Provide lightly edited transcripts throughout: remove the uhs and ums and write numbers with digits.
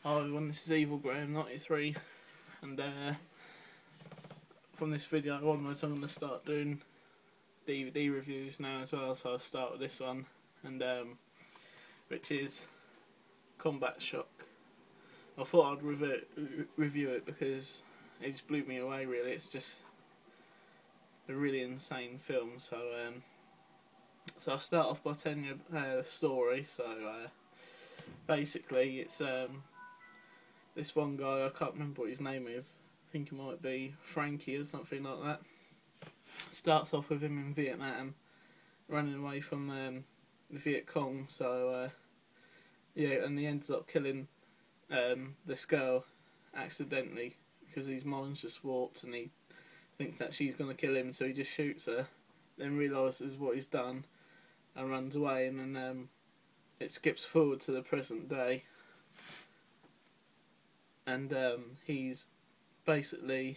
Hi everyone, this is EvilGraham93, and from this video onwards I'm going to start doing DVD reviews now as well, so I'll start with this one, and which is Combat Shock. I thought I'd review it because it just blew me away really. It's just a really insane film, so I'll start off by telling you the story. So basically it's this one guy, I can't remember what his name is, I think it might be Frankie or something like that. Starts off with him in Vietnam, running away from the Viet Cong, so yeah, and he ends up killing this girl accidentally because his mind's just warped and he thinks that she's going to kill him, so he just shoots her, then realises what he's done and runs away, and then it skips forward to the present day. And he's basically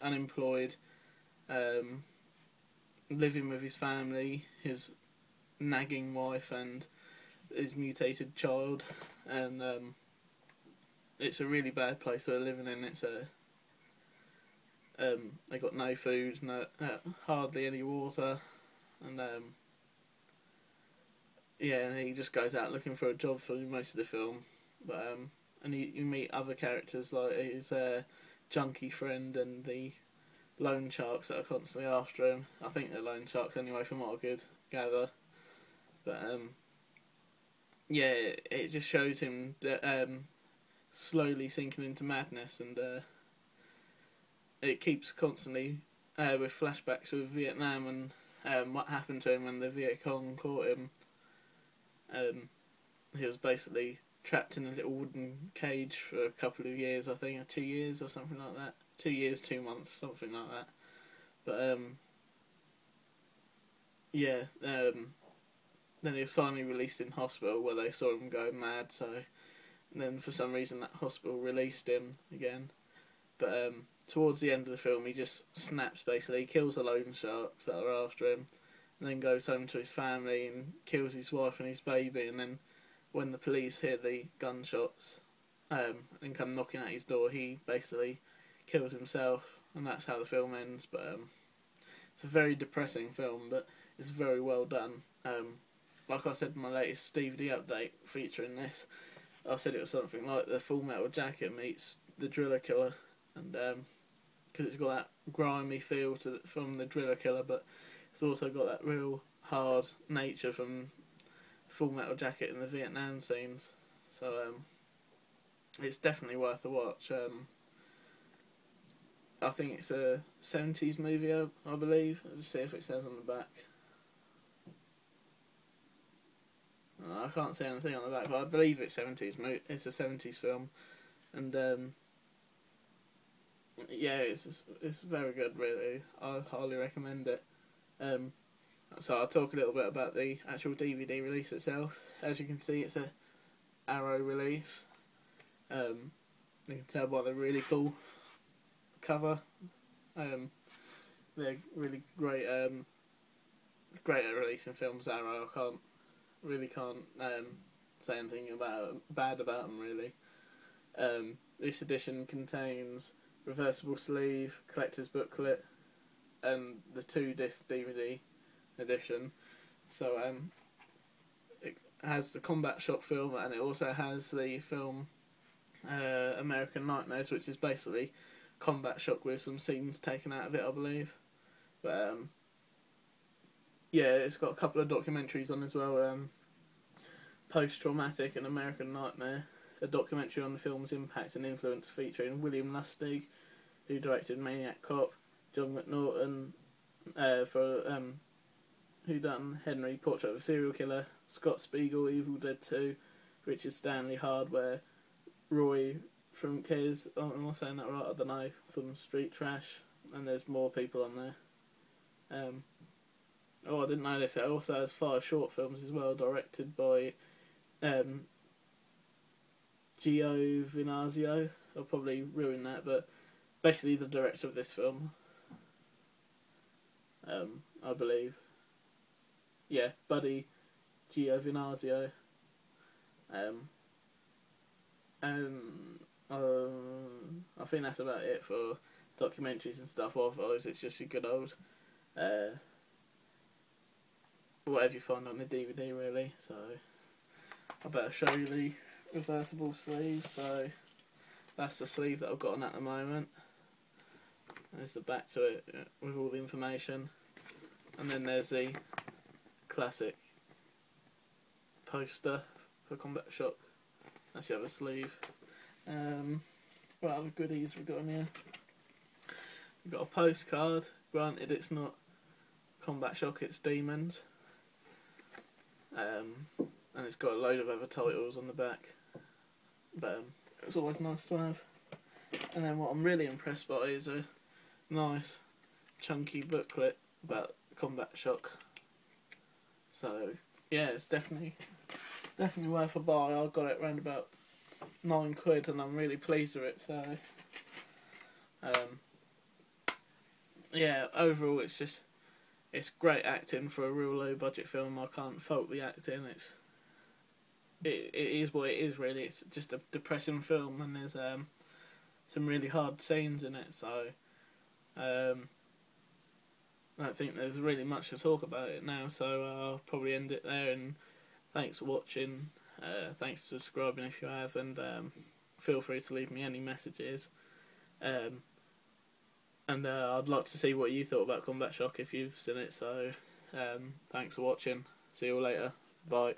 unemployed, living with his family, his nagging wife and his mutated child, and it's a really bad place they're living in. It's they got no food, hardly any water, and yeah, he just goes out looking for a job for most of the film, but and you meet other characters like his junkie friend and the loan sharks that are constantly after him. I think they're loan sharks anyway, from what I could gather. But yeah, it just shows him slowly sinking into madness, and it keeps constantly with flashbacks with Vietnam and what happened to him when the Viet Cong caught him. He was basically trapped in a little wooden cage for a couple of years, I think, or 2 years or something like that. 2 years, 2 months, something like that. But yeah, then he was finally released in hospital where they saw him go mad. So and then for some reason that hospital released him again. But towards the end of the film, he just snaps basically, kills the loan sharks that are after him, and then goes home to his family and kills his wife and his baby, and then when the police hear the gunshots and come knocking at his door, he basically kills himself, and that's how the film ends. But it's a very depressing film, but it's very well done. Like I said in my latest DVD update featuring this, I said it was something like the Full Metal Jacket meets the Driller Killer, and because it's got that grimy feel from the Driller Killer, but it's also got that real hard nature from Full Metal Jacket in the Vietnam scenes. So it's definitely worth a watch. I think it's a 70s movie, I believe. Let's see if it says on the back. I can't see anything on the back, but I believe it's 70s. It's a 70s film, and yeah, it's very good. Really, I highly recommend it. So I'll talk a little bit about the actual DVD release itself. As you can see, it's a Arrow release. You can tell by the really cool cover. They're really great. Great at releasing films. Arrow. I can't say anything bad about them really. This edition contains reversible sleeve, collector's booklet, and the 2-disc DVD edition. So it has the Combat Shock film, and it also has the film American Nightmares, which is basically Combat Shock with some scenes taken out of it, I believe. But yeah, it's got a couple of documentaries on as well. Post Traumatic and American Nightmare, a documentary on the film's impact and influence featuring William Lustig, who directed Maniac Cop, John McNaughton for Who Done Henry, Portrait of a Serial Killer, Scott Spiegel, Evil Dead 2, Richard Stanley, Hardware, Roy from Kez, am I saying that right? I don't know, from Street Trash, and there's more people on there. Oh, I didn't know this. It also has 5 short films as well, directed by Gio Vinazio. I'll probably ruin that, but basically the director of this film, I believe. Yeah, Buddy Gio Vinazio. I think that's about it for documentaries and stuff. Otherwise, it's just a good old whatever you find on the DVD, really. So I better show you the reversible sleeve. So that's the sleeve that I've got on at the moment. There's the back to it with all the information, and then there's the classic poster for Combat Shock. That's the other sleeve. What other goodies we've got in here? We've got a postcard. Granted, it's not Combat Shock, it's Demons. And it's got a load of other titles on the back. But it's always nice to have. And then what I'm really impressed by is a nice chunky booklet about Combat Shock. So yeah, it's definitely worth a buy. I got it around about £9 and I'm really pleased with it. So yeah, overall it's great acting for a real low budget film. I can't fault the acting. It is what it is, really. It's just a depressing film, and there's some really hard scenes in it. So I don't think there's really much to talk about it now. So I'll probably end it there. And thanks for watching. Thanks for subscribing if you have, and feel free to leave me any messages. And I'd like to see what you thought about Combat Shock if you've seen it. So thanks for watching. See you all later. Bye.